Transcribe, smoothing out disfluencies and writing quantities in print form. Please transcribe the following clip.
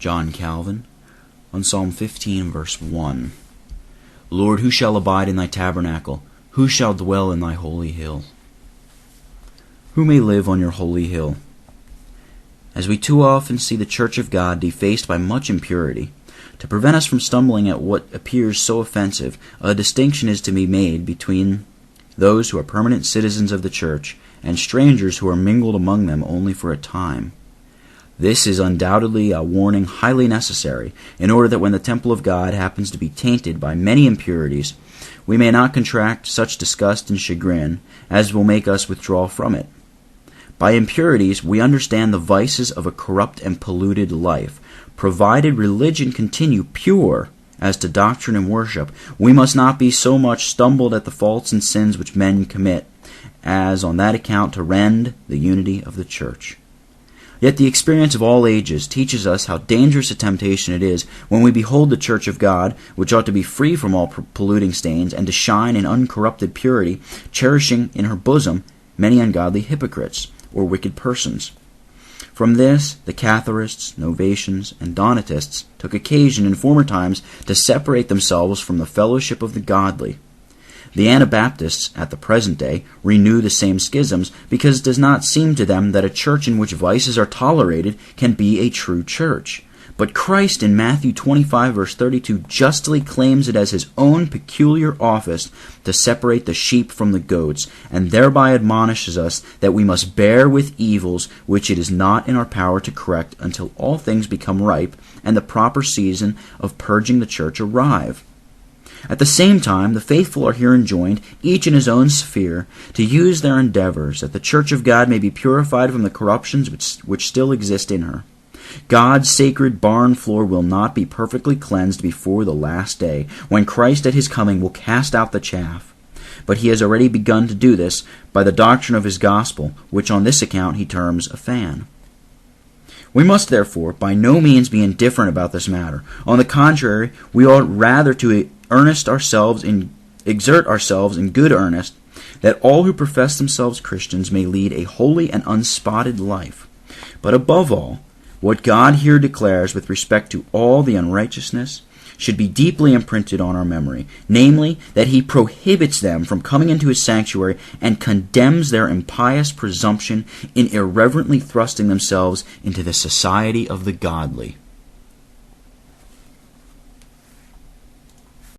John Calvin, on Psalm 15, verse 1. Lord, who shall abide in thy tabernacle? Who shall dwell in thy holy hill? Who may live on your holy hill? As we too often see the church of God defaced by much impurity, to prevent us from stumbling at what appears so offensive, a distinction is to be made between those who are permanent citizens of the church and strangers who are mingled among them only for a time. This is undoubtedly a warning highly necessary, in order that when the temple of God happens to be tainted by many impurities, we may not contract such disgust and chagrin as will make us withdraw from it. By impurities, we understand the vices of a corrupt and polluted life. Provided religion continue pure as to doctrine and worship, we must not be so much stumbled at the faults and sins which men commit, as on that account to rend the unity of the church. Yet the experience of all ages teaches us how dangerous a temptation it is when we behold the church of God, which ought to be free from all polluting stains and to shine in uncorrupted purity, cherishing in her bosom many ungodly hypocrites, or wicked persons. From this, the Catharists, Novatians, and Donatists took occasion in former times to separate themselves from the fellowship of the godly. The Anabaptists, at the present day, renew the same schisms because it does not seem to them that a church in which vices are tolerated can be a true church. But Christ in Matthew 25, verse 32, justly claims it as his own peculiar office to separate the sheep from the goats, and thereby admonishes us that we must bear with evils which it is not in our power to correct until all things become ripe and the proper season of purging the church arrive. At the same time, the faithful are here enjoined, each in his own sphere, to use their endeavors, that the church of God may be purified from the corruptions which still exist in her. God's sacred barn floor will not be perfectly cleansed before the last day, when Christ at his coming will cast out the chaff. But he has already begun to do this by the doctrine of his gospel, which on this account he terms a fan. We must therefore by no means be indifferent about this matter. On the contrary, we ought rather to exert ourselves in good earnest, that all who profess themselves Christians may lead a holy and unspotted life. But above all, what God here declares with respect to all the unrighteousness should be deeply imprinted on our memory, namely, that he prohibits them from coming into his sanctuary and condemns their impious presumption in irreverently thrusting themselves into the society of the godly.